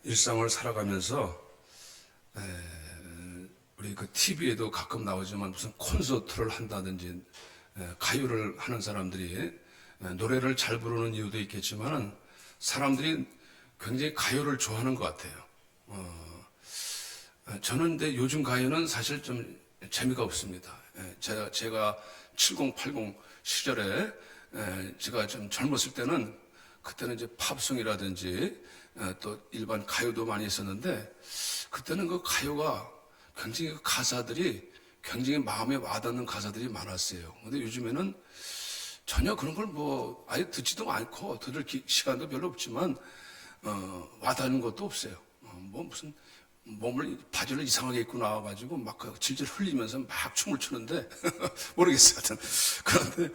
일상을 살아가면서 우리 그 TV에도 가끔 나오지만 무슨 콘서트를 한다든지 가요를 하는 사람들이 노래를 잘 부르는 이유도 있겠지만은 사람들이 굉장히 가요를 좋아하는 것 같아요. 저는 근데 요즘 가요는 사실 좀 재미가 없습니다. 제가 70, 80 시절에 제가 좀 젊었을 때는 그때는 이제 팝송이라든지 또 일반 가요도 많이 있었는데 그때는 그 가요가 굉장히 그 가사들이 굉장히 마음에 와닿는 가사들이 많았어요. 근데 요즘에는 전혀 그런 걸 뭐 아예 듣지도 않고 들을 시간도 별로 없지만 와닿는 것도 없어요. 뭐 무슨 몸을 바지를 이상하게 입고 나와가지고 막 질질 흘리면서 막 춤을 추는데 모르겠어요. 하여튼 그런데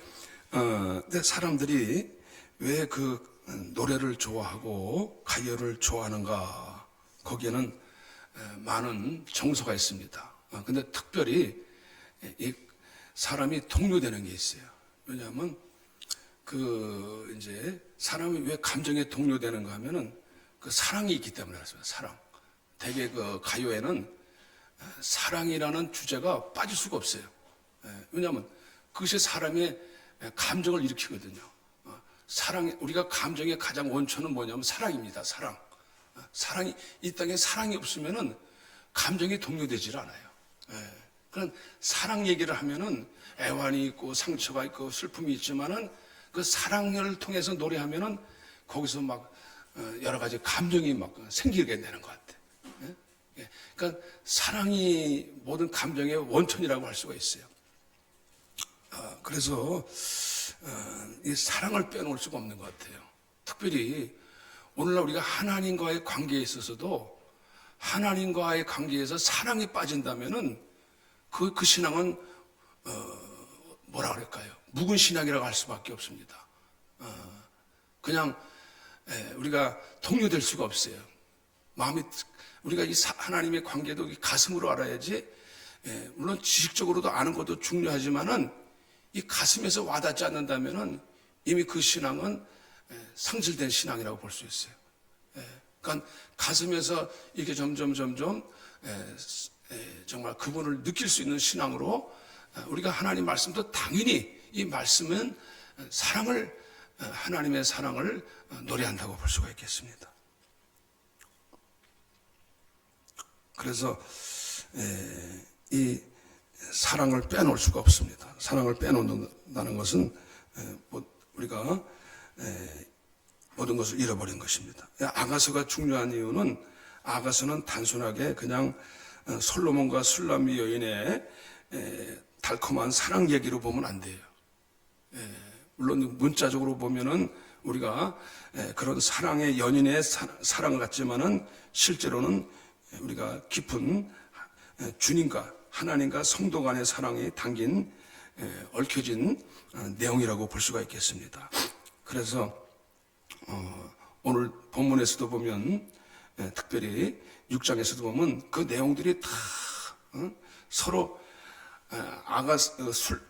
근데 사람들이 왜 그 노래를 좋아하고 가요를 좋아하는가? 거기에는 많은 정서가 있습니다. 근데 특별히 이 사람이 동요되는 게 있어요. 왜냐하면 그 이제 사람이 왜 감정에 동요되는가 하면은 그 사랑이 있기 때문에 그렇습니다. 사랑. 대개 그 가요에는 사랑이라는 주제가 빠질 수가 없어요. 왜냐하면 그것이 사람의 감정을 일으키거든요. 사랑, 우리가 감정의 가장 원천은 뭐냐면 사랑입니다. 사랑. 사랑이, 이 땅에 사랑이 없으면은 감정이 동요되질 않아요. 그런 사랑 얘기를 하면은 애환이 있고 상처가 있고 슬픔이 있지만은 그 사랑을 통해서 노래하면은 거기서 막 여러 가지 감정이 막 생기게 되는 것 같아요. 그러니까 사랑이 모든 감정의 원천이라고 할 수가 있어요. 그래서 이 사랑을 빼놓을 수가 없는 것 같아요. 특별히 오늘날 우리가 하나님과의 관계에 있어서도 하나님과의 관계에서 사랑이 빠진다면은 그 신앙은 뭐라 그럴까요? 묵은 신앙이라고 할 수밖에 없습니다. 그냥 우리가 동요될 수가 없어요. 마음이 우리가 이 하나님의 관계도 가슴으로 알아야지. 물론 지식적으로도 아는 것도 중요하지만은 이 가슴에서 와닿지 않는다면은 이미 그 신앙은 상실된 신앙이라고 볼 수 있어요. 그러니까 가슴에서 이렇게 점점 정말 그분을 느낄 수 있는 신앙으로 우리가 하나님 말씀도 당연히 이 말씀은 사랑을 하나님의 사랑을 노래한다고 볼 수가 있겠습니다. 그래서 이 사랑을 빼놓을 수가 없습니다. 사랑을 빼놓는다는 것은 우리가 모든 것을 잃어버린 것입니다. 아가서가 중요한 이유는 아가서는 단순하게 그냥 솔로몬과 술람미 여인의 달콤한 사랑 얘기로 보면 안 돼요. 물론 문자적으로 보면은 우리가 그런 사랑의 연인의 사랑 같지만은 실제로는 우리가 깊은 주님과 하나님과 성도 간의 사랑이 담긴 얽혀진 내용이라고 볼 수가 있겠습니다. 그래서 오늘 본문에서도 보면 특별히 6장에서도 보면 그 내용들이 다 서로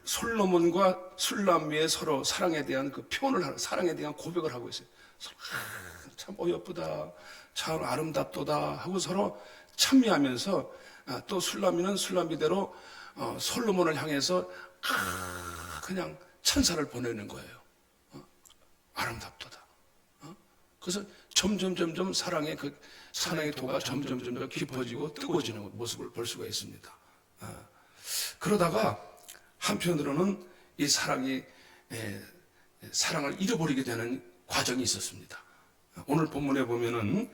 솔로몬과 술람미의 서로 사랑에 대한 그 표현을 하는 사랑에 대한 고백을 하고 있어요. 참 어여쁘다, 참 아름답도다 하고 서로 찬미하면서 또 술람미는 술람미대로 솔로몬을 향해서 그냥 천사를 보내는 거예요. 아름답도다. 그래서 점점 사랑의 도가 점점 깊어지고 뜨거워지는 모습을 볼 수가 있습니다. 그러다가 한편으로는 이 사랑을 잃어버리게 되는 과정이 있었습니다. 오늘 본문에 보면은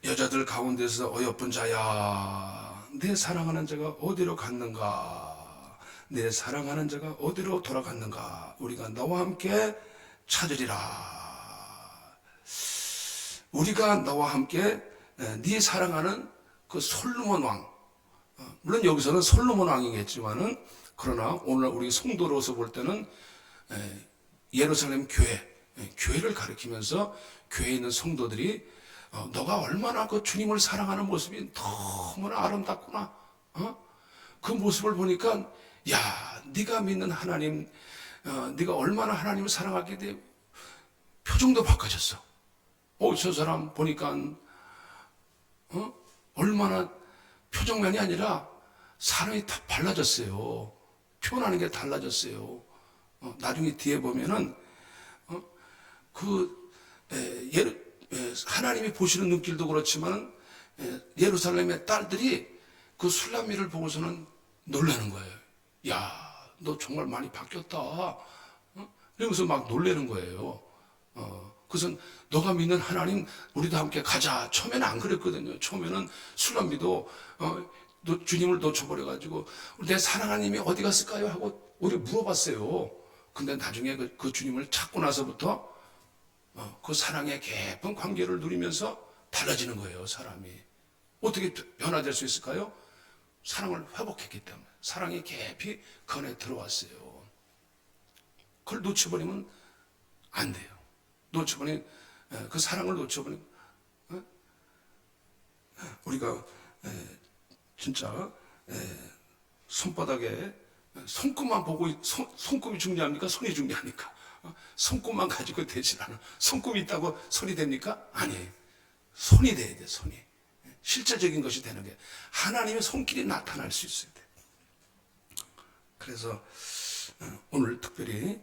여자들 가운데서 어여쁜 자야, 내 사랑하는 자가 어디로 갔는가? 내 사랑하는 자가 어디로 돌아갔는가? 우리가 너와 함께 찾으리라. 우리가 너와 함께 네 사랑하는 그 솔로몬 왕, 물론 여기서는 솔로몬 왕이겠지만은 그러나 오늘 우리 성도로서 볼 때는 예루살렘 교회를 가리키면서 교회에 있는 성도들이 너가 얼마나 그 주님을 사랑하는 모습이 너무나 아름답구나. 그 모습을 보니까 야, 네가 믿는 하나님, 네가 얼마나 하나님을 사랑하게 돼 표정도 바꿔졌어. 저 사람 보니까 얼마나 표정면이 아니라 사람이 다 달라졌어요. 표현하는 게 달라졌어요. 나중에 뒤에 보면은 하나님이 보시는 눈길도 그렇지만 예루살렘의 딸들이 그 술람미를 보고서는 놀라는 거예요. 야, 너 정말 많이 바뀌었다. 이러면서 막 놀라는 거예요. 그래서 너가 믿는 하나님 우리도 함께 가자. 처음에는 안 그랬거든요. 처음에는 술람미도 주님을 놓쳐버려가지고 내 사랑하는 님이 어디 갔을까요? 하고 우리 물어봤어요. 근데 나중에 그 주님을 찾고 나서부터 그 사랑의 깊은 관계를 누리면서 달라지는 거예요. 사람이 어떻게 변화될 수 있을까요? 사랑을 회복했기 때문에 사랑이 깊이 그 안에 들어왔어요. 그걸 놓쳐버리면 안 돼요. 놓쳐버리면 그 사랑을 놓쳐버리면 우리가 진짜 손바닥에 손끝만 보고 손끝이 중요합니까? 손이 중요합니까? 손끝만 가지고 되질 않아. 손끝이 있다고 손이 됩니까? 아니에요. 손이 돼야 돼. 손이 실제적인 것이 되는 게 하나님의 손길이 나타날 수 있어야 돼. 그래서 오늘 특별히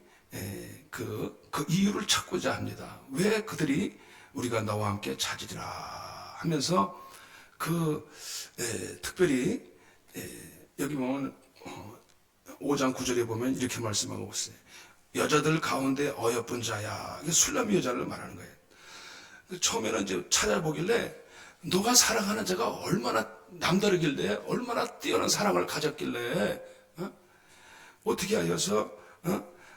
그 이유를 찾고자 합니다. 왜 그들이 우리가 너와 함께 찾으리라 하면서 특별히 여기 보면 5장 9절에 보면 이렇게 말씀하고 있어요. 여자들 가운데 어여쁜 자야. 이게 술람미 여자를 말하는 거예요. 처음에는 이제 찾아보길래 너가 사랑하는 자가 얼마나 남다르길래 얼마나 뛰어난 사랑을 가졌길래 어떻게 하여서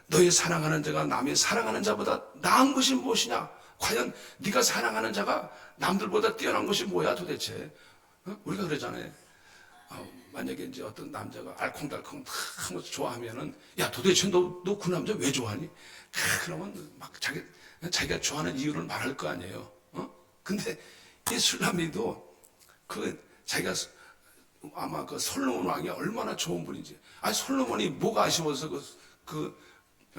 너의 사랑하는 자가 남의 사랑하는 자보다 나은 것이 무엇이냐? 과연 네가 사랑하는 자가 남들보다 뛰어난 것이 뭐야 도대체? 우리가 그러잖아요. 만약에 이제 어떤 남자가 알콩달콩 하면서 좋아하면은 야 도대체 너 그 남자 왜 좋아하니? 그러면 막 자기가 좋아하는 이유를 말할 거 아니에요. 근데 이 술람미도 자기가 아마 그 솔로몬 왕이 얼마나 좋은 분인지. 솔로몬이 뭐가 아쉬워서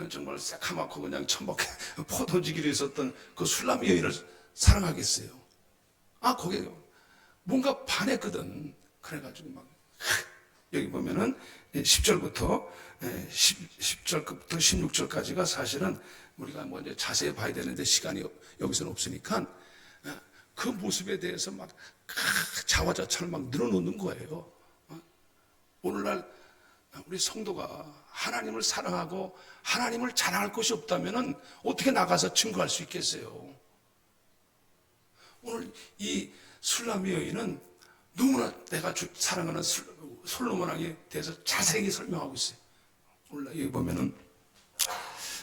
정말 새카맣고 그냥 천박해 포도지기로 있었던 그 술람미 여인을 사랑하겠어요. 거기에 뭔가 반했거든. 그래가지고 막 여기 보면은 10절부터 16절까지가 사실은 우리가 뭐 이제 자세히 봐야 되는데 시간이 여기서는 없으니까 그 모습에 대해서 막 자화자찬을 막 늘어놓는 거예요. 오늘날 우리 성도가 하나님을 사랑하고 하나님을 자랑할 것이 없다면 어떻게 나가서 증거할 수 있겠어요? 오늘 이 술람미 여인은 너무나 내가 사랑하는 솔로몬 왕에 대해서 자세히 설명하고 있어요. 오늘 여기 보면은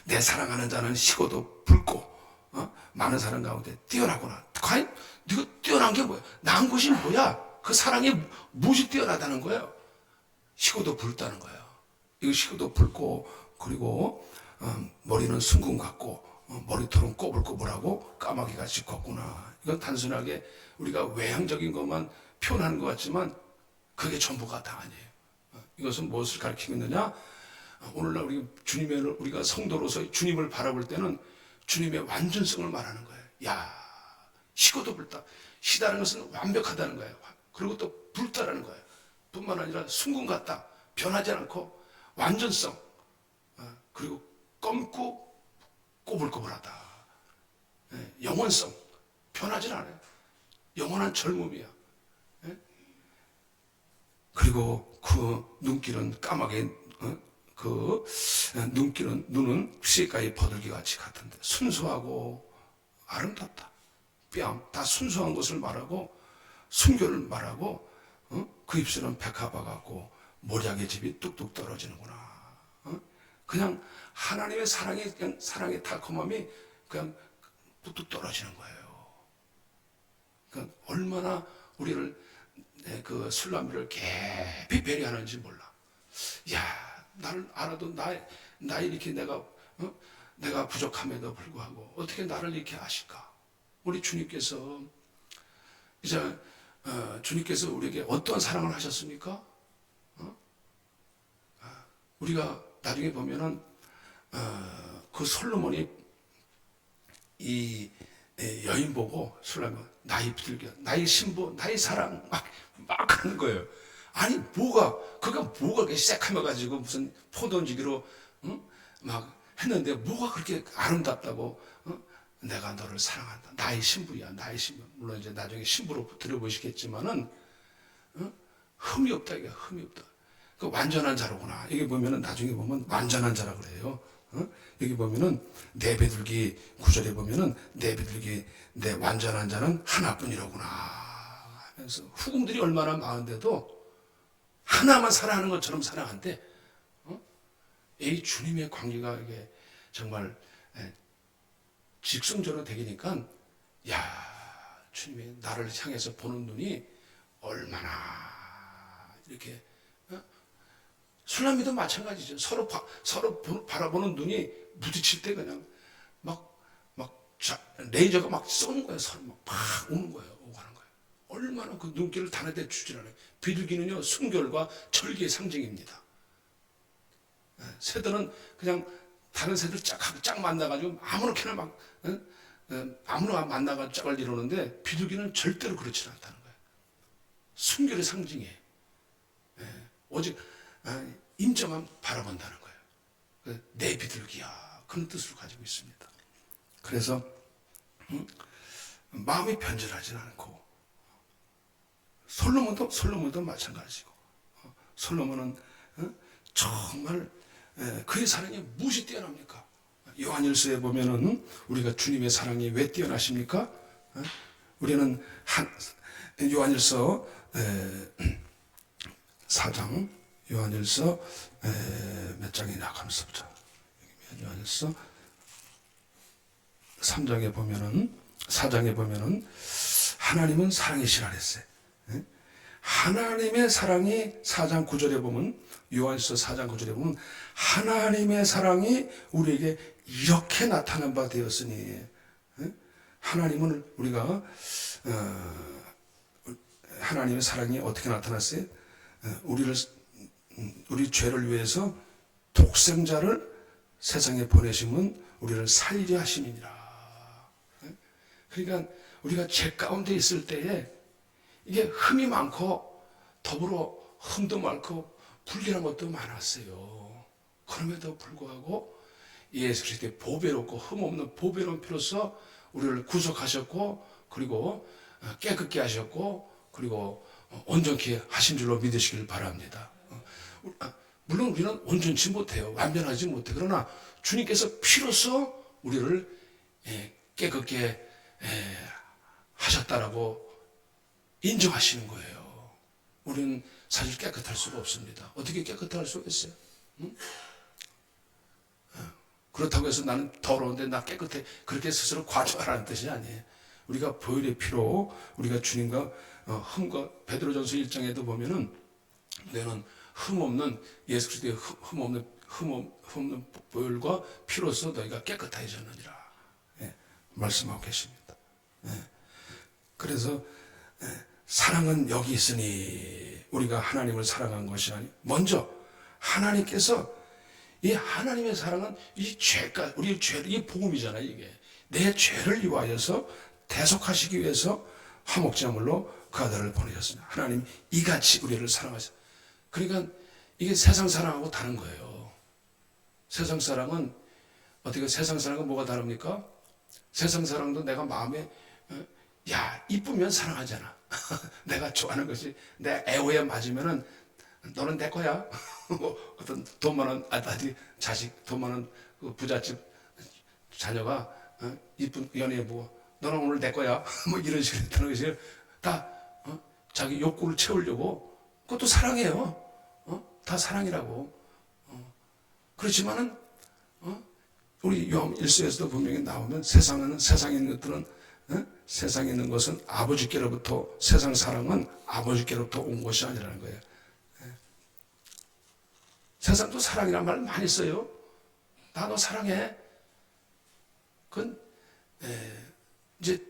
내 사랑하는 자는 식어도 붉고 많은 사람 가운데 뛰어나구나. 과연 네가 뛰어난 게 뭐야? 나은 것이 뭐야? 그 사랑이 무엇이 뛰어나다는 거예요? 식어도 붉다는 거예요. 이거 식어도 붉고 그리고 머리는 순금 같고 머리털은 꼬불꼬불하고 까마귀같이 걷구나. 이건 단순하게 우리가 외향적인 것만 표현하는 것 같지만 그게 전부가 다 아니에요. 이것은 무엇을 가리키고 있느냐? 오늘날 우리가 성도로서 주님을 바라볼 때는 주님의 완전성을 말하는 거예요. 야, 식어도 붉다. 시다는 것은 완벽하다는 거예요. 그리고 또 붉다라는 거예요. 뿐만 아니라 순금 같다. 변하지 않고 완전성. 그리고 검고 꼬불꼬불하다. 영원성. 변하지 않아요. 영원한 젊음이야. 그리고 그 눈길은 까마귀, 눈은 시가의 버들기 같이 같은데 순수하고 아름답다. 뺨, 다 순수한 것을 말하고 순교를 말하고 그 입술은 백합화 같고 모략의 집이 뚝뚝 떨어지는구나. 그냥 하나님의 사랑의 달콤함이 그냥 뚝뚝 떨어지는 거예요. 그러니까 얼마나 우리를 그 술람미를 깊이 배려하는지 몰라. 야, 나를 알아도 나 이렇게 내가 부족함에도 불구하고 어떻게 나를 이렇게 아실까? 우리 주님께서 이제 주님께서 우리에게 어떤 사랑을 하셨습니까? 우리가 나중에 보면은 그 솔로몬이 이 여인 보고 술라면 나의 비둘기야, 나의 신부, 나의 사랑 막 하는 거예요. 아니 그가 뭐가 그렇게 새카매 가지고 무슨 포도주기로 막 했는데 뭐가 그렇게 아름답다고 내가 너를 사랑한다. 나의 신부야, 나의 신부. 물론 이제 나중에 신부로 들어보시겠지만은 흠이 없다 이게 흠이 없다. 그 완전한 자로구나. 여기 보면은 나중에 보면 완전한 자라 그래요. 여기 보면은 내 비둘기 9절에 보면은 내 비둘기 내 완전한 자는 하나뿐이로구나 하면서 후궁들이 얼마나 많은데도 하나만 사랑하는 것처럼 사랑한대. 이 주님의 관계가 이게 정말 직성적으로 되니까 야 주님이 나를 향해서 보는 눈이 얼마나 이렇게 술람이도 마찬가지죠. 서로 바라보는 눈이 부딪힐 때 그냥 레이저가 막 쏘는 거예요. 서로 막 오는 거예요. 오고 가는 거예요. 얼마나 그 눈길을 단에대 주질 않아요. 비둘기는요 순결과 절기의 상징입니다. 새들은 그냥 다른 새들 짝 만나가지고 아무렇게나 아무나 만나가지고 짝을 이루는데 비둘기는 절대로 그렇지 않다는 거예요. 순결의 상징이에요. 오직 인정만 바라본다는 거예요. 내 비둘기야 그런 뜻을 가지고 있습니다. 그래서 마음이 변절하지는 않고 솔로몬도 마찬가지고 솔로몬은 정말 그의 사랑이 무엇이 뛰어납니까? 요한일서에 보면은 우리가 주님의 사랑이 왜 뛰어나십니까? 우리는 요한일서 4장 요한일서 몇 장이냐 하면서 보자. 요한일서 3장에 보면은 4장에 보면은 하나님은 사랑이시라 그랬어요. 하나님의 사랑이 4장 9절에 보면 요한일서 4장 9절에 보면 하나님의 사랑이 우리에게 이렇게 나타난 바 되었으니 하나님은 우리가 하나님의 사랑이 어떻게 나타났어요? 우리 죄를 위해서 독생자를 세상에 보내심은 우리를 살리려 하심이니라. 그러니까 우리가 죄 가운데 있을 때에 이게 흠이 많고 더불어 흠도 많고 불길한 것도 많았어요. 그럼에도 불구하고 예수 그리스도의 보배롭고 흠없는 보배로운 피로써 우리를 구속하셨고 그리고 깨끗게 하셨고 그리고 온전케 하신 줄로 믿으시길 바랍니다. 물론 우리는 온전치 못해요. 완전하지 못해. 그러나 주님께서 피로써 우리를 깨끗게 하셨다라고 인정하시는 거예요. 우리는 사실 깨끗할 수가 없습니다. 어떻게 깨끗할 수가 있어요? 응? 그렇다고 해서 나는 더러운데 나 깨끗해. 그렇게 스스로 과주하라는 뜻이 아니에요. 우리가 보혈의 피로 우리가 주님과 흠과 베드로전서 1장에도 보면은 너는 흠없는 예수 그리스도의 흠없는 보혈과 피로써 너희가 깨끗해졌느니라 말씀하고 계십니다. 그래서 사랑은 여기 있으니 우리가 하나님을 사랑한 것이 아니 먼저 하나님께서 이 하나님의 사랑은 이 죄가 우리 죄 이 복음이잖아요. 이게 내 죄를 위하여서 대속하시기 위해서 화목제물로 그 아들을 보내셨습니다. 하나님 이같이 우리를 사랑하셨어요. 그러니까 이게 세상 사랑하고 다른 거예요. 세상 사랑은 어떻게 세상 사랑은 뭐가 다릅니까? 세상 사랑도 내가 마음에 야 이쁘면 사랑하잖아. 내가 좋아하는 것이 내 애호에 맞으면은 너는 내 거야. 어떤 돈 많은 자식 돈 많은 부잣집 자녀가 이쁜 연예인 보고 너는 오늘 내 거야. 뭐 이런 식으로 했다는 것이 다 자기 욕구를 채우려고 그것도 사랑이에요. 다 사랑이라고. 그렇지만은 우리 요한 1서에서도 분명히 나오면 세상에 있는 것들은 세상에 있는 것은 아버지께로부터 세상 사랑은 아버지께로부터 온 것이 아니라는 거예요. 세상도 사랑이라는 말 많이 써요. 나 너 사랑해. 그건 이제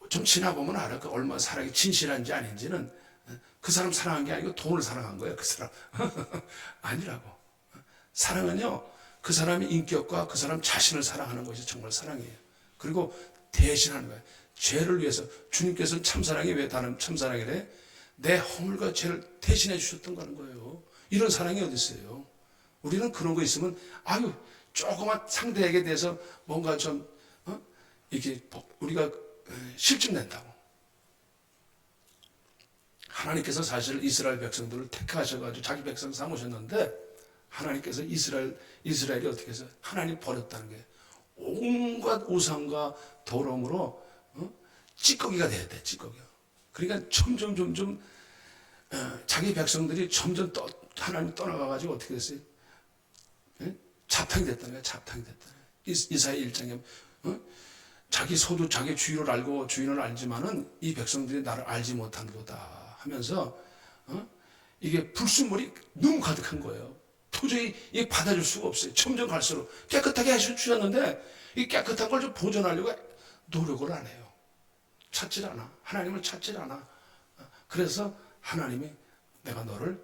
좀 지나보면 알아. 그 얼마나 사랑이 진실한지 아닌지는 그 사람 사랑한 게 아니고 돈을 사랑한 거예요. 그 사람 아니라고. 사랑은요 그 사람의 인격과 그 사람 자신을 사랑하는 것이 정말 사랑이에요. 그리고 대신하는 거예요. 죄를 위해서. 주님께서는 참사랑이 왜 다른 참사랑이래? 내 허물과 죄를 대신해 주셨던 거예요. 이런 사랑이 어디 있어요? 우리는 그런 거 있으면 아유 조그만 상대에게 대해서 뭔가 좀 이렇게 우리가 실증낸다고. 하나님께서 사실 이스라엘 백성들을 택하셔가지고 자기 백성 삼으셨는데 하나님께서 이스라엘이 어떻게 해서 하나님 버렸다는 게 온갖 우상과 더러움으로 찌꺼기가 돼야 돼. 찌꺼기가. 그러니까 점점 자기 백성들이 점점 하나님 떠나가가지고 어떻게 됐어요? 잡탕이 됐다는 거야. 잡탕이 됐다는 거야. 이사야 1장에 자기 소도 자기 주인을 알고 주인을 알지만은 이 백성들이 나를 알지 못한도다 하면서 이게 불순물이 너무 가득한 거예요. 도저히 이게 받아줄 수가 없어요. 점점 갈수록 깨끗하게 하셔주셨는데 이 깨끗한 걸 좀 보존하려고 노력을 안 해요. 찾질 않아. 하나님을 찾질 않아. 그래서 하나님이 내가 너를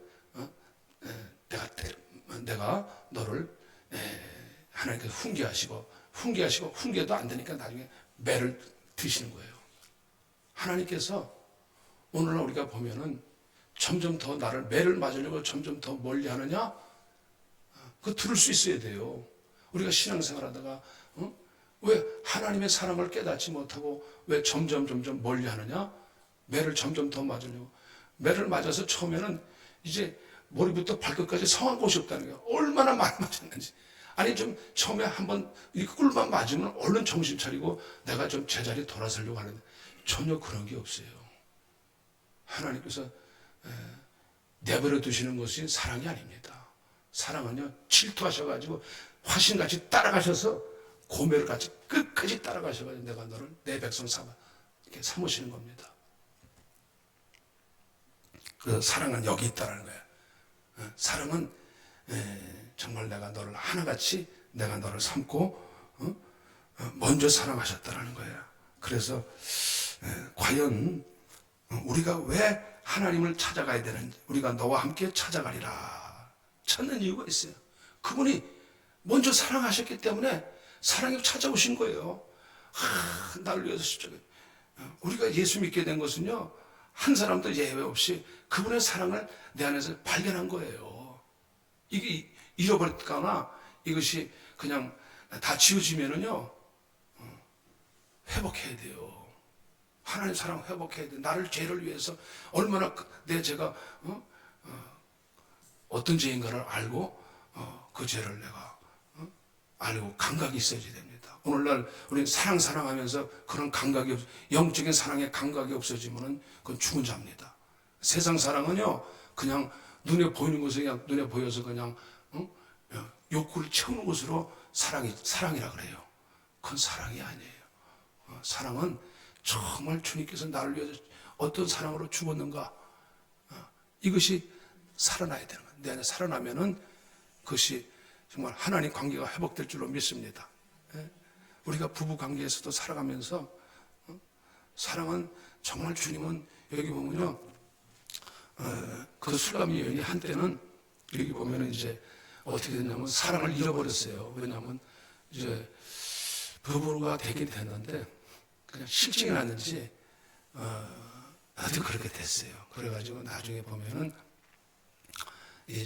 하나님께서 훈계하시고 훈계도 안 되니까 나중에 매를 드시는 거예요. 하나님께서 오늘날 우리가 보면은 점점 더 나를 매를 맞으려고 점점 더 멀리 하느냐? 그거 들을 수 있어야 돼요. 우리가 신앙생활 하다가 왜 하나님의 사랑을 깨닫지 못하고 왜 점점 멀리 하느냐? 매를 점점 더 맞으려고. 매를 맞아서 처음에는 이제 머리부터 발끝까지 성한 곳이 없다는 거예요. 얼마나 많이 맞았는지. 아니 좀 처음에 한번 이 꿀만 맞으면 얼른 정신 차리고 내가 좀 제자리 돌아서려고 하는데 전혀 그런 게 없어요. 하나님께서 내버려 두시는 것이 사랑이 아닙니다. 사랑은요 질투하셔가지고 화신같이 따라가셔서 고매를 같이 끝까지 따라가셔가지고 내가 너를 내 백성 삼아 이렇게 삼으시는 겁니다. 그래서 사랑은 여기 있다는 거예요. 사랑은 정말 내가 너를 하나같이 내가 너를 삼고 먼저 사랑하셨다는 거예요. 그래서 과연 우리가 왜 하나님을 찾아가야 되는지, 우리가 너와 함께 찾아가리라 찾는 이유가 있어요. 그분이 먼저 사랑하셨기 때문에 사랑이 찾아오신 거예요. 나를 위해서 십자가에. 우리가 예수 믿게 된 것은요 한 사람도 예외 없이 그분의 사랑을 내 안에서 발견한 거예요. 이게 잃어버렸거나 이것이 그냥 다 지워지면은요 회복해야 돼요. 하나님 사랑 회복해야 돼. 나를 죄를 위해서 얼마나 내 죄가 어떤 죄인가를 알고 그 죄를 내가 알고 감각이 있어야 됩니다. 오늘날 우리는 사랑하면서 그런 감각이 영적인 사랑의 감각이 없어지면은 그건 죽은 자입니다. 세상 사랑은요 그냥 눈에 보이는 것을 그냥 눈에 보여서 그냥 욕구를 채우는 것으로 사랑이라 그래요. 그건 사랑이 아니에요. 사랑은 정말 주님께서 나를 위해서 어떤 사랑으로 죽었는가 이것이 살아나야 되는 거예요. 내 안에 살아나면은 그것이 정말 하나님 관계가 회복될 줄로 믿습니다. 우리가 부부 관계에서도 살아가면서 사랑은 정말 주님은 여기 보면요 그 술감이 여인이 한때는 여기 보면은 이제 어떻게 됐냐면 사랑을 잃어버렸어요. 왜냐하면 이제 부부가 되긴 됐는데 그냥 실증이 났는지 하여튼 그렇게 됐어요. 그래가지고 나중에 보면은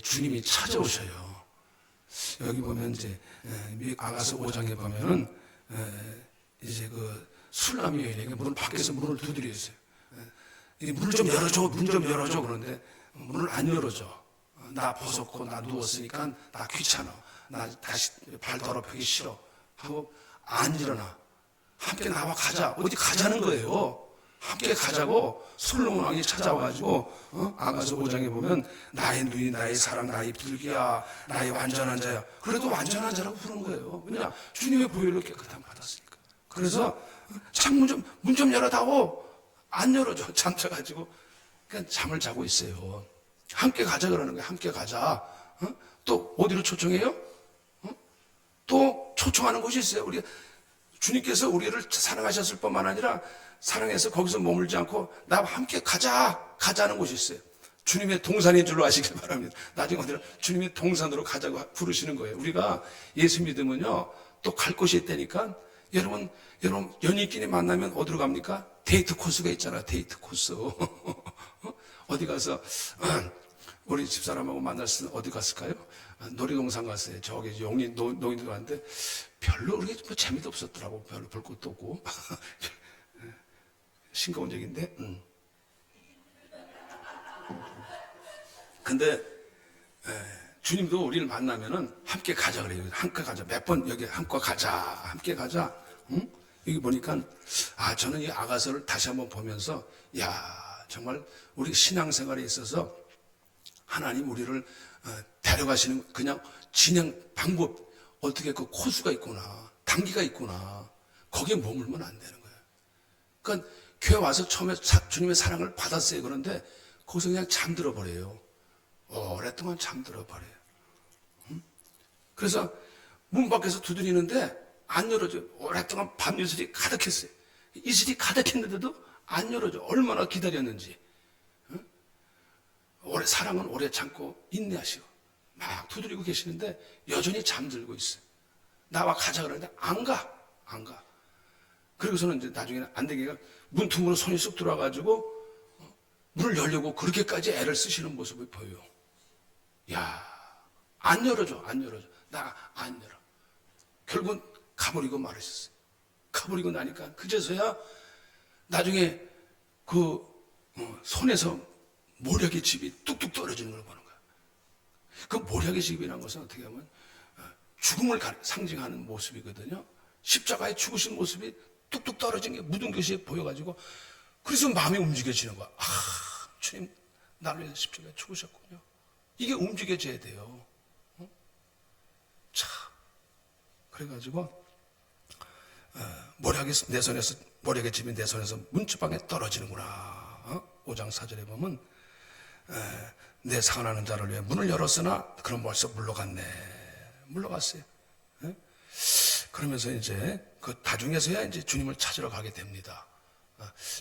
주님이 찾아오셔요. 여기 보면 이제 아가서 5장에 보면은 이제 그 술람이 여인에게 문을 밖에서 문을 두드렸어요. 문 좀 열어줘, 문 좀 열어줘. 그런데 문을 안 열어줘. 나 벗었고 나 누웠으니까 나 귀찮아. 나 다시 발 더럽히기 싫어. 하고 안 일어나. 함께 나와 가자. 어디 가자는 거예요. 함께 가자고 솔로몬 왕이 찾아와가지고 아가서 5장에 보면 나의 누이, 나의 사랑, 나의 불기야, 나의 완전한 자야. 그래도 완전한 자라고 부른 거예요. 왜냐? 주님의 보혈로 깨끗함 받았으니까. 그래서 창문 문 좀 열어다오. 안 열어줘. 잠자가지고 그냥 잠을 자고 있어요. 함께 가자 그러는 거예요. 함께 가자. 또 어디로 초청해요? 또 초청하는 곳이 있어요. 우리 주님께서 우리를 사랑하셨을 뿐만 아니라 사랑해서 거기서 머물지 않고 나와 함께 가자는 곳이 있어요. 주님의 동산인 줄로 아시길 바랍니다. 나중에 어디로 주님의 동산으로 가자고 부르시는 거예요. 우리가 예수 믿으면요 또 갈 곳이 있다니까 여러분 연인끼리 만나면 어디로 갑니까? 데이트 코스가 있잖아, 데이트 코스. 어디 가서, 우리 집사람하고 만났을 때 어디 갔을까요? 놀이동산 갔어요. 저기 농인도 갔는데 별로 그렇게 뭐 재미도 없었더라고. 별로 볼 것도 없고. 싱거운 얘기인데. 근데 주님도 우리를 만나면은 함께 가자 그래요. 함께 가자. 몇 번 여기 함께 가자. 함께 가자. 응? 여기 보니까 저는 이 아가서를 다시 한번 보면서 정말 우리 신앙생활에 있어서 하나님 우리를 데려가시는 그냥 진행 방법 어떻게 그 코스가 있구나. 단계가 있구나. 거기에 머물면 안 되는 거예요. 그러니까 교회 와서 처음에 주님의 사랑을 받았어요. 그런데 거기서 그냥 잠들어 버려요. 오랫동안 잠들어 버려요. 그래서 문 밖에서 두드리는데 안 열어줘요. 오랫동안 밤 이슬이 가득했어요. 이슬이 가득했는데도 안 열어줘. 얼마나 기다렸는지. 사랑은 오래 참고 인내하시고 막 두드리고 계시는데 여전히 잠들고 있어요. 나와 가자 그러는데 안 가. 그리고서는 이제 나중에는 안 되니까 문틈으로 손이 쑥 들어와가지고 문을 열려고 그렇게까지 애를 쓰시는 모습을 보여요. 안 열어줘. 나 안 열어. 결국은 가버리고 말으셨어요. 가버리고 나니까 그제서야 나중에 그 손에서 모략의 집이 뚝뚝 떨어지는 걸 보는 거야. 그 모략의 집이라는 것은 어떻게 하면 죽음을 상징하는 모습이거든요. 십자가에 죽으신 모습이 뚝뚝 떨어진 게 묻은 것이 보여가지고 그래서 마음이 움직여지는 거야. 주님 나를 위해서 십자가에 죽으셨군요. 이게 움직여져야 돼요. 그래가지고 모략의 집이 내 손에서 문지방에 떨어지는구나. 5장 4절에 보면 내 사랑하는 자를 위해 문을 열었으나 그럼 벌써 물러갔어요. 그러면서 이제 그 다중에서야 이제 주님을 찾으러 가게 됩니다.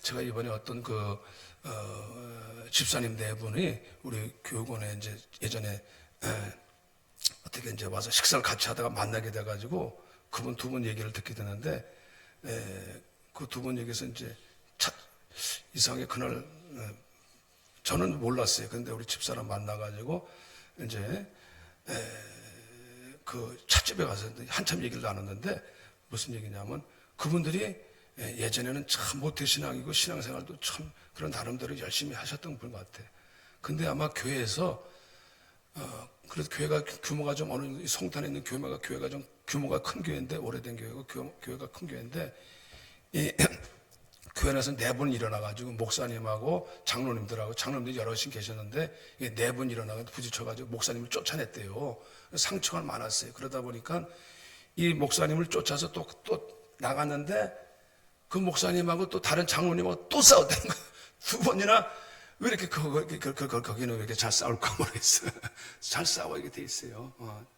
제가 이번에 어떤 집사님 네 분이 우리 교육원에 이제 예전에 어떻게 이제 와서 식사를 같이 하다가 만나게 돼가지고 그분 두 분 얘기를 듣게 되는데 그 두 분 얘기에서 이제 이상하게 그날 저는 몰랐어요. 근데 우리 집사람 만나가지고 이제 그 찻집에 가서 한참 얘기를 나눴는데 무슨 얘기냐면 그분들이 예전에는 참 모태신앙이고 신앙생활도 참 그런 나름대로 열심히 하셨던 분 같아. 근데 아마 교회에서 그래서 교회가 규모가 좀 어느 성탄에 있는 교회가 좀 규모가 큰 교회인데 오래된 교회고 교회가 큰 교회인데 이 교회 안에서 네 분 일어나가지고 목사님하고 장로님들이 여럿이 계셨는데 네 분 일어나가지고 부딪혀가지고 목사님을 쫓아냈대요. 상처가 많았어요. 그러다 보니까 이 목사님을 쫓아서 또 나갔는데 그 목사님하고 또 다른 장로님하고 또 싸웠다는 거예요. 두 번이나 왜 이렇게 거기는 왜 이렇게 잘 싸울까 모르겠어요. 잘 싸워야 돼 있어요.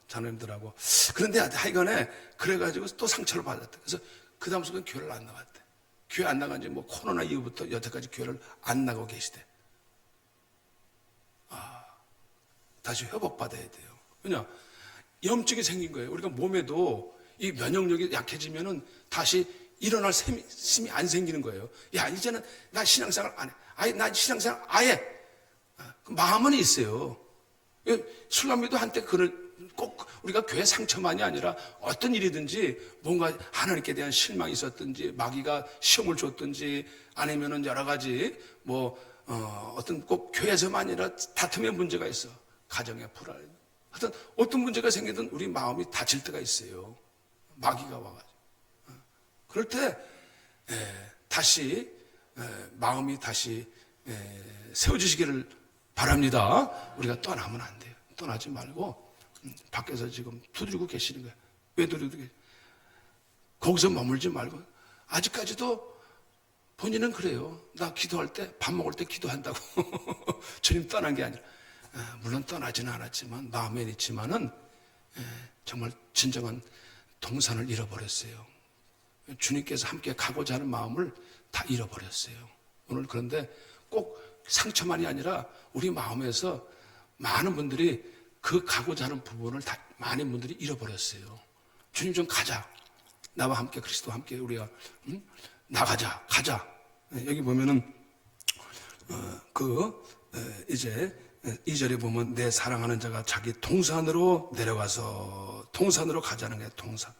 장로님들하고. 그런데 하여간에 그래가지고 또 상처를 받았대. 그래서 그 다음 속엔 교회를 안 나갔대. 교회 안 나간 지 뭐 코로나 이후부터 여태까지 교회를 안 나가고 계시대. 다시 회복받아야 돼요. 왜냐? 염증이 생긴 거예요. 우리가 몸에도 이 면역력이 약해지면은 다시 일어날 힘이 안 생기는 거예요. 이제는 나 신앙생활 안 해. 나 신앙생활 아예. 마음은 있어요. 술람미도 한때 꼭 우리가 교회 상처만이 아니라 어떤 일이든지 뭔가 하나님께 대한 실망이 있었든지 마귀가 시험을 줬든지 아니면은 여러 가지 어떤 꼭 교회에서만 아니라 다툼의 문제가 있어. 가정의 불안. 하여튼 어떤 문제가 생기든 우리 마음이 다칠 때가 있어요. 마귀가 와가지고. 그럴 때 다시 마음이 다시 세워지시기를 바랍니다. 우리가 떠나면 안 돼요. 떠나지 말고 밖에서 지금 두드리고 계시는 거예요. 왜 두드리고 계세요? 거기서 머물지 말고 아직까지도 본인은 그래요. 나 기도할 때 밥 먹을 때 기도한다고. 주님 떠난 게 아니라 물론 떠나지는 않았지만 마음에 있지만은 정말 진정한 동산을 잃어버렸어요. 주님께서 함께 가고자 하는 마음을 다 잃어버렸어요. 오늘 그런데 꼭 상처만이 아니라 우리 마음에서 많은 분들이 그 가고자 하는 부분을 다 많은 분들이 잃어버렸어요. 주님 좀 가자. 나와 함께 그리스도와 함께 우리가 나가자, 가자. 여기 보면은 이제 2절에 보면 내 사랑하는 자가 자기 동산으로 내려가서 동산으로 가자는 게 동산.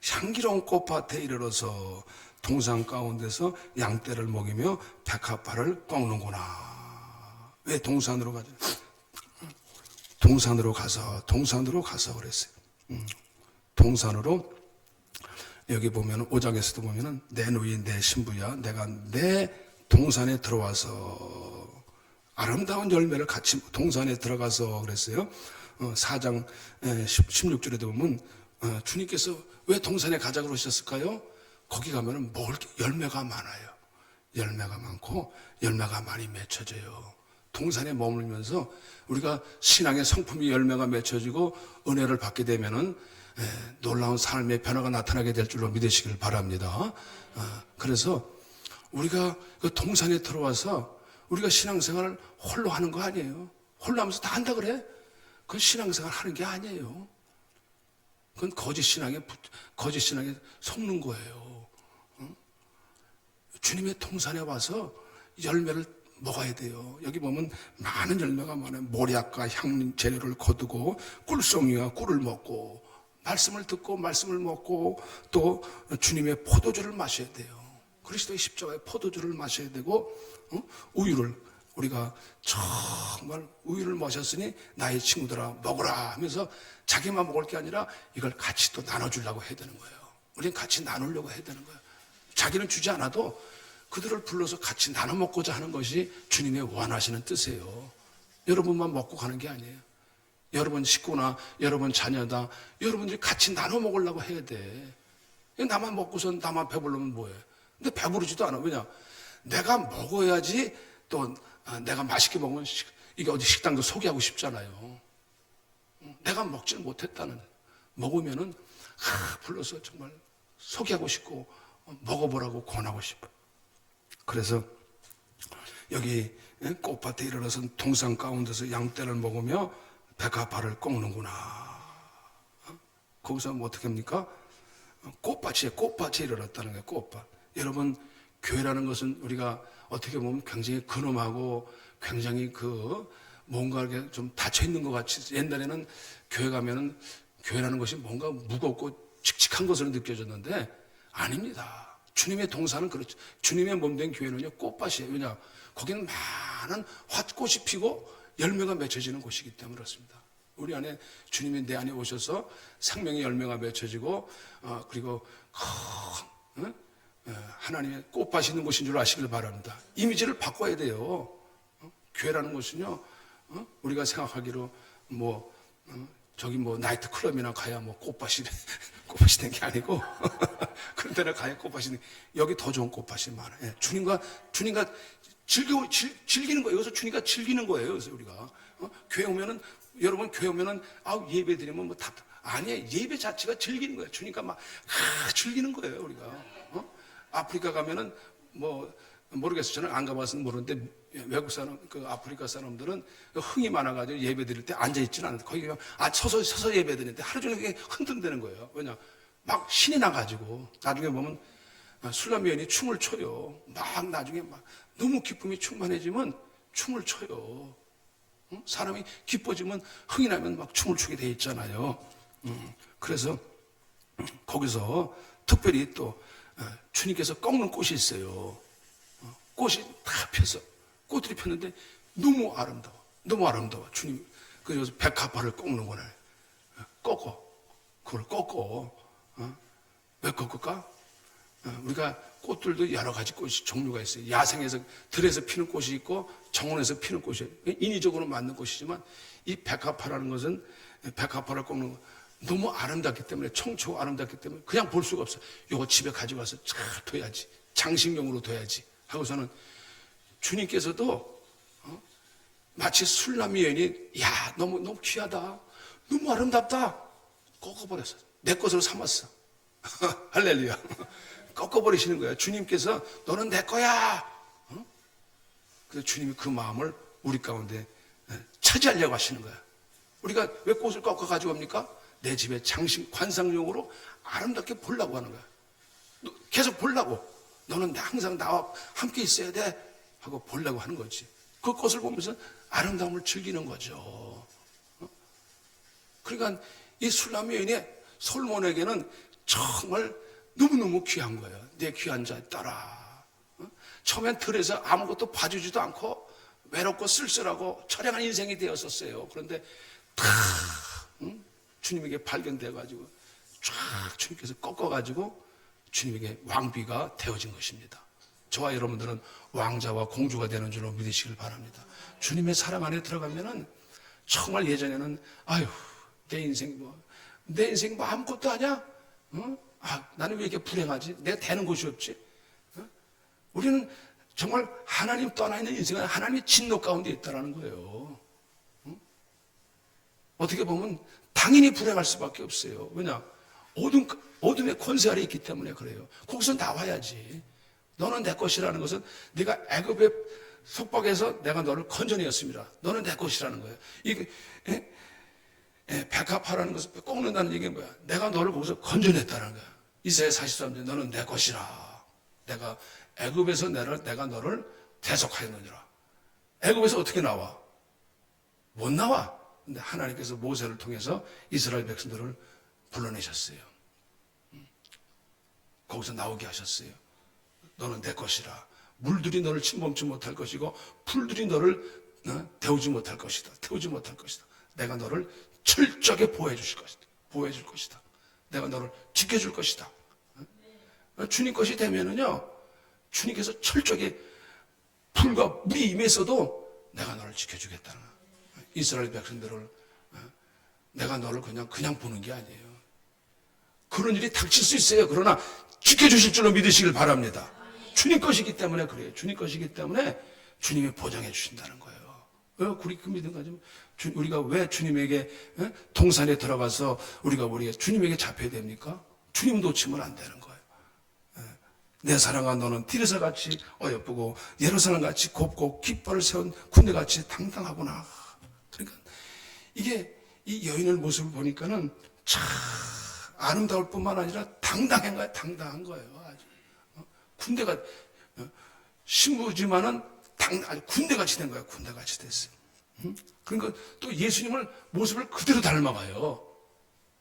향기로운 꽃밭에 이르러서 동산 가운데서 양떼를 먹이며 백합화를 꺾는구나. 왜 동산으로 가자? 동산으로 가서 그랬어요. 동산으로 여기 보면 5장에서도 보면은 내 누이 내 신부야 내가 내 동산에 들어와서 아름다운 열매를 같이 동산에 들어가서 그랬어요. 4장 16절에도 보면 주님께서 왜 동산에 가자 그러셨을까요? 거기 가면은 먹을 게 열매가 많아요. 열매가 많고 열매가 많이 맺혀져요. 동산에 머물면서 우리가 신앙의 성품이 열매가 맺혀지고 은혜를 받게 되면은 놀라운 삶의 변화가 나타나게 될 줄로 믿으시길 바랍니다. 그래서 우리가 그 동산에 들어와서 우리가 신앙생활을 홀로 하는 거 아니에요. 홀로 하면서 다 한다 그래? 그건 신앙생활 하는 게 아니에요. 그건 거짓 신앙에 속는 거예요. 주님의 동산에 와서 열매를 먹어야 돼요. 여기 보면 많은 열매가 많아요. 모략과 향 재료를 거두고 꿀송이와 꿀을 먹고 말씀을 듣고 말씀을 먹고 또 주님의 포도주를 마셔야 돼요. 그리스도의 십자가의 포도주를 마셔야 되고 우유를 우리가 정말 우유를 마셨으니 나의 친구들아 먹으라 하면서 자기만 먹을 게 아니라 이걸 같이 또 나눠주려고 해야 되는 거예요. 우리는 같이 나누려고 해야 되는 거예요. 자기는 주지 않아도 그들을 불러서 같이 나눠 먹고자 하는 것이 주님의 원하시는 뜻이에요. 여러분만 먹고 가는 게 아니에요. 여러분 식구나 여러분 자녀다 여러분들이 같이 나눠 먹으려고 해야 돼. 나만 먹고선 나만 배부르면 뭐해. 근데 배부르지도 않아. 왜냐? 내가 먹어야지 또 내가 맛있게 먹으면 이게 어디 식당도 소개하고 싶잖아요. 내가 먹질 못했다는 먹으면은 불러서 정말 소개하고 싶고 먹어보라고 권하고 싶어. 그래서 여기 꽃밭에 이르러서 동산 가운데서 양떼를 먹으며 백합화를 꺾는구나. 거기서 뭐 어떻게 합니까? 꽃밭에 이르렀다는 거예요. 꽃밭. 여러분 교회라는 것은 우리가 어떻게 보면 굉장히 근엄하고 굉장히 뭔가 이렇게 좀 닫혀 있는 것 같이 옛날에는 교회 가면은 교회라는 것이 뭔가 무겁고 칙칙한 것으로 느껴졌는데 아닙니다. 주님의 동산은 그렇죠. 주님의 몸된 교회는요 꽃밭이에요. 왜냐? 거기는 많은 화 꽃이 피고 열매가 맺혀지는 곳이기 때문에 그렇습니다. 우리 안에 주님이 내 안에 오셔서 생명의 열매가 맺혀지고 그리고 하나님의 꽃밭이 있는 곳인 줄 아시길 바랍니다. 이미지를 바꿔야 돼요. 교회라는 것은요 우리가 생각하기로 저기 나이트 클럽이나 가야 꽃밭이 된 게 아니고 그런 데나 가야 꽃밭이 된 여기 더 좋은 꽃밭이 많아요. 주님과 즐기는 거예요. 여기서 주님과 즐기는 거예요. 그래서 우리가 교회 오면은 여러분 교회 오면은 예배 드리면 아니에요. 예배 자체가 즐기는 거예요. 주님과 막 즐기는 거예요. 우리가 아프리카 가면은 모르겠어요. 저는 안 가봐서는 모르는데 외국 사람 아프리카 사람들은 흥이 많아가지고 예배 드릴 때 앉아 있지는 않는데 거기 그냥 서서 예배 드리는데 하루 종일 그게 흔들대는 거예요. 왜냐 막 신이 나가지고 나중에 보면 술람 여인이 춤을 춰요. 막 나중에 너무 기쁨이 충만해지면 춤을 춰요. 사람이 기뻐지면 흥이 나면 막 춤을 추게 돼 있잖아요. 그래서 거기서 특별히 또 주님께서 꺾는 꽃이 있어요. 꽃이 다 펴서 꽃들이 폈는데 너무 아름다워. 주님 그래서 백합화를 꺾는 거네. 그걸 꺾어. 왜 꺾을까? 우리가 꽃들도 여러 가지 꽃이 종류가 있어요. 야생에서 들에서 피는 꽃이 있고 정원에서 피는 꽃이 인위적으로 만든 꽃이지만 이 백합화라는 것은 백합화를 꺾는 거 너무 아름답기 때문에 청초 아름답기 때문에 그냥 볼 수가 없어. 이거 집에 가져가서 잘 둬야지. 장식용으로 둬야지. 하고서는 주님께서도 마치 술람 여인이 너무 귀하다. 너무 아름답다. 꺾어버렸어. 내 것으로 삼았어. 할렐루야. 꺾어버리시는 거예요. 주님께서 너는 내 거야. 그래서 주님이 그 마음을 우리 가운데 차지하려고 하시는 거예요. 우리가 왜 꽃을 꺾어 가지고 옵니까? 내 집의 장식 관상용으로 아름답게 보려고 하는 거야. 계속 보려고. 너는 항상 나와 함께 있어야 돼 하고 보려고 하는 거지. 그 꽃을 보면서 아름다움을 즐기는 거죠. 그러니까 이 술람 여인이 솔몬에게는 정말 너무너무 귀한 거예요. 내 귀한 자 따라. 처음엔 들에서 아무것도 봐주지도 않고 외롭고 쓸쓸하고 처량한 인생이 되었었어요. 그런데 탁 주님에게 발견돼가지고 쫙 주님께서 꺾어가지고 주님에게 왕비가 되어진 것입니다. 저와 여러분들은 왕자와 공주가 되는 줄로 믿으시길 바랍니다. 주님의 사랑 안에 들어가면은 정말 예전에는 아유 내 인생 뭐 아무것도 아냐? 나는 왜 이렇게 불행하지? 내가 되는 곳이 없지? 우리는 정말 하나님 떠나 있는 인생은 하나님의 진노 가운데 있다는 거예요. 어떻게 보면 당연히 불행할 수밖에 없어요. 왜냐? 어둠의 권세 아래 있기 때문에 그래요. 거기서 나와야지. 너는 내 것이라는 것은 네가 애굽의 속박에서 내가 너를 건져내었습니다. 너는 내 것이라는 거예요. 이게 백합화라는 것을 꺾는다는 얘기는 뭐야? 내가 너를 거기서 건져냈다는 거야. 이사야 43절 너는 내 것이라. 내가 애굽에서 내가 너를 대속하였느니라. 애굽에서 어떻게 나와? 못 나와. 근데 하나님께서 모세를 통해서 이스라엘 백성들을 불러내셨어요. 거기서 나오게 하셨어요. 너는 내 것이라. 물들이 너를 침범치 못할 것이고 풀들이 너를 데우지 못할 것이다. 태우지 못할 것이다. 내가 너를 철저하게 보호해 주실 것이다. 보호해 줄 것이다. 내가 너를 지켜줄 것이다. 주님 것이 되면은요, 주님께서 철저하게 불과 물이 임했어도 내가 너를 지켜주겠다는 거예요. 이스라엘 백성들을 내가 너를 그냥 보는 게 아니에요. 그런 일이 닥칠 수 있어요. 그러나 지켜주실 줄로 믿으시길 바랍니다. 주님 것이기 때문에 그래요. 주님 것이기 때문에 주님이 보장해 주신다는 거예요. 우리 그 믿음 가지고 우리가 왜 주님에게 동산에 들어가서 우리가 주님에게 잡혀야 됩니까? 주님 놓치면 안 되는 거예요. 내 사랑아 너는 디르사같이 어여쁘고 예루살렘같이 곱고 깃발을 세운 군대같이 당당하구나. 그러니까 이게 이 여인의 모습을 보니까는 참 아름다울 뿐만 아니라 당당한 거예요. 당당한 거예요. 아주. 군대가 신부지만은 군대같이 된 거예요. 군대같이 됐어요. 그러니까 또 예수님을 모습을 그대로 닮아가요.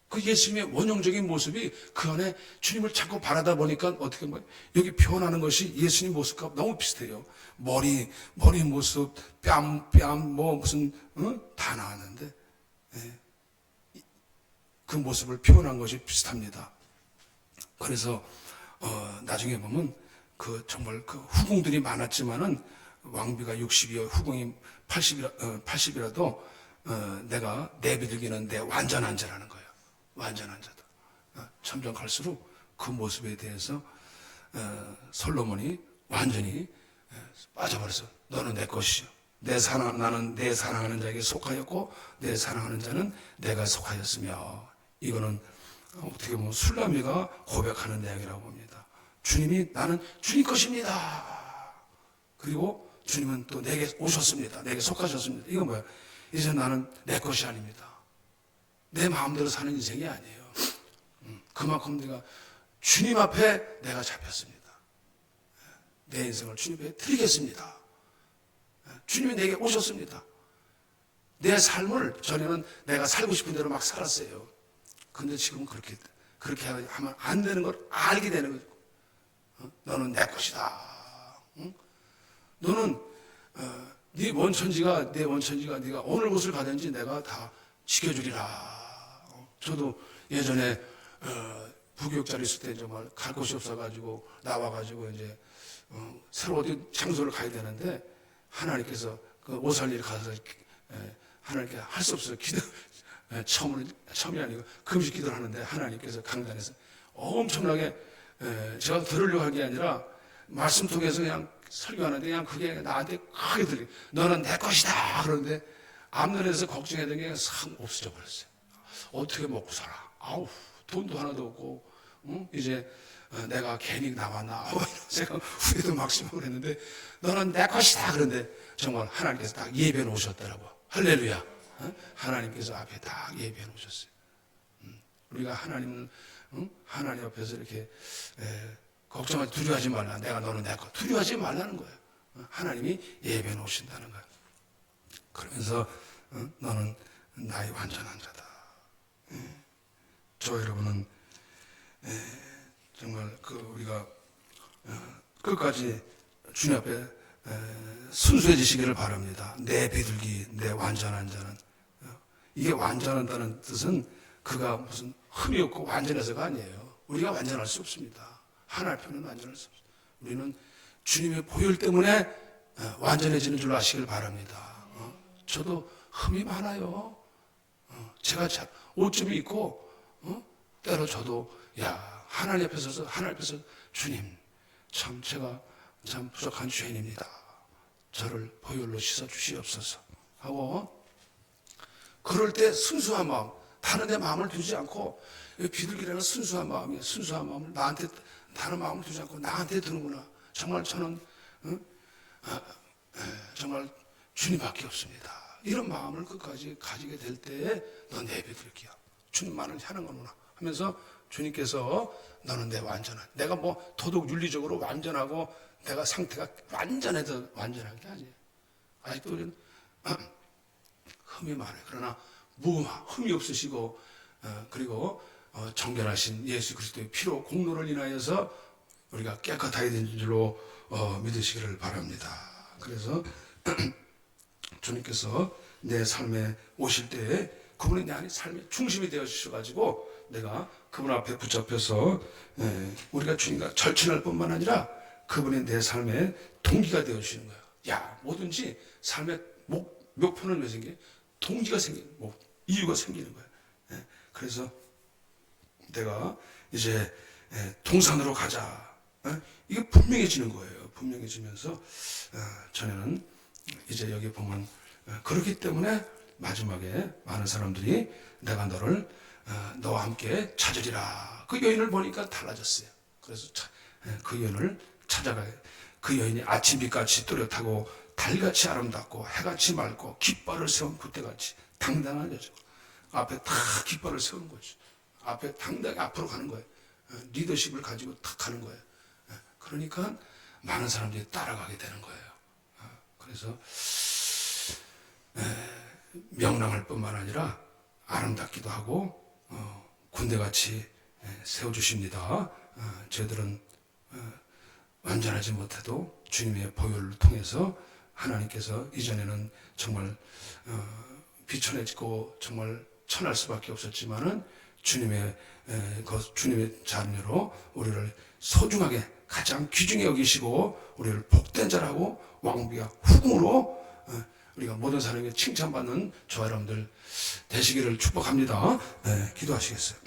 그 예수님의 원형적인 모습이 그 안에 주님을 자꾸 바라다 보니까 어떻게 여기 표현하는 것이 예수님 모습과 너무 비슷해요. 머리 모습, 뺨 무슨 다 나왔는데 그 모습을 표현한 것이 비슷합니다. 그래서 나중에 보면 정말 후궁들이 많았지만은 왕비가 60이요 후궁이 80이라도 내가 내 비둘기는 내 완전한 자라는 거예요. 완전한 자다. 점점 갈수록 그 모습에 대해서 솔로몬이 완전히 빠져버렸어. 너는 내 것이요. 나는 내 사랑하는 자에게 속하였고 내 사랑하는 자는 내가 속하였으며 이거는 어떻게 보면 술람이가 고백하는 내용이라고 봅니다. 주님이 나는 주님 것입니다. 그리고 주님은 또 내게 오셨습니다. 내게 속하셨습니다. 이건 뭐야? 이제 나는 내 것이 아닙니다. 내 마음대로 사는 인생이 아니에요. 그만큼 내가 주님 앞에 내가 잡혔습니다. 내 인생을 주님 앞에 드리겠습니다. 주님이 내게 오셨습니다. 내 삶을 전에는 내가 살고 싶은 대로 막 살았어요. 근데 지금 그렇게 하면 안 되는 걸 알게 되는 거죠. 너는 내 것이다. 너는 네 원천지가 네가 어느 곳을 가든지 내가 다 지켜주리라. 저도 예전에 부교육자로 있을 때 정말 갈 곳이 없어가지고 나와가지고 이제 새로 어디 장소를 가야 되는데 하나님께서 그 오살리를 가서 하나님께 할 수 없어요. 처음이 아니고 금식 기도를 하는데 하나님께서 강단에서 엄청나게 제가 들으려고 한 게 아니라 말씀 통해서 그냥 설교하는데 그냥 그게 나한테 크게 들려. 너는 내 것이다. 그런데 앞면에서 걱정했던 게 싹 없어져 버렸어요. 어떻게 먹고 살아? 아우 돈도 하나도 없고 이제 내가 괜히 나왔나 이런 생각 후회도 막심하고 그랬는데 너는 내 것이다. 그런데 정말 하나님께서 딱 예배해 놓으셨더라고. 할렐루야. 하나님께서 앞에 딱 예배해 놓으셨어요. 우리가 하나님 앞에서 이렇게 걱정하지 두려워하지 말라. 내가 너는 내 거 두려워하지 말라는 거예요. 하나님이 예배 놓으신다는 거예요. 그러면서 너는 나의 완전한 자다. 저 여러분은 정말 우리가 끝까지 주님 앞에 순수해지시기를 바랍니다. 내 비둘기, 내 완전한 자는. 이게 완전한다는 뜻은 그가 무슨 흠이 없고 완전해서가 아니에요. 우리가 완전할 수 없습니다. 하나님 편은 완전할 수 없습니다. 우리는 주님의 보혈 때문에 완전해지는 줄 아시길 바랍니다. 저도 흠이 많아요. 제가 옷 좀 입고 때로 저도 하나님 앞에 서서 주님 참 제가 참 부족한 죄인입니다. 저를 보혈로 씻어 주시옵소서 하고, 그럴 때 순수한 마음, 다른 데 마음을 두지 않고, 비둘기라는 순수한 마음이에요. 순수한 마음을 나한테, 다른 마음을 두지 않고 나한테 드는구나. 정말 저는 정말 주님밖에 없습니다. 이런 마음을 끝까지 가지게 될 때에 너 내 비둘기야, 주님만을 하는 거구나 하면서 주님께서 너는 내 완전한, 내가 뭐 도덕 윤리적으로 완전하고 내가 상태가 완전해서 완전한 게 아니에요. 아직도 우리는 흠이 많아요. 그러나 흠이 없으시고 그리고 정결하신 예수 그리스도의 피로 공로를 인하여서 우리가 깨끗하게 된 줄로 믿으시기를 바랍니다. 그래서 주님께서 내 삶에 오실 때에 그분이 내 안에 삶의 중심이 되어 주셔가지고 내가 그분 앞에 붙잡혀서 우리가 주님과 절친할 뿐만 아니라 그분이 내 삶의 동기가 되어 주시는 거예요. 뭐든지 삶의 목표는 왜 생겨요? 동기가 생기는, 이유가 생기는 거예요. 그래서 내가 이제 동산으로 가자. 이게 분명해지는 거예요. 분명해지면서 전에는 이제 여기 보면 그렇기 때문에 마지막에 많은 사람들이 내가 너를 너와 함께 찾으리라. 그 여인을 보니까 달라졌어요. 그래서 그 여인을 찾아가요. 그 여인이 아침빛같이 뚜렷하고 달같이 아름답고 해같이 맑고 깃발을 세운 굿대같이 당당한 여자. 앞에 다 깃발을 세우는 거죠. 앞에 당당히 앞으로 가는 거예요. 리더십을 가지고 탁 가는 거예요. 그러니까 많은 사람들이 따라가게 되는 거예요. 그래서 명랑할 뿐만 아니라 아름답기도 하고 군대같이 세워주십니다. 저희들은 완전하지 못해도 주님의 보혈을 통해서 하나님께서 이전에는 정말 비천해지고 정말 천할 수밖에 없었지만은 주님의 자녀로 우리를 소중하게 가장 귀중히 여기시고 우리를 복된 자라고 왕비와 후궁으로 우리가 모든 사람에게 칭찬받는 저와 여러분들 되시기를 축복합니다. 기도하시겠어요?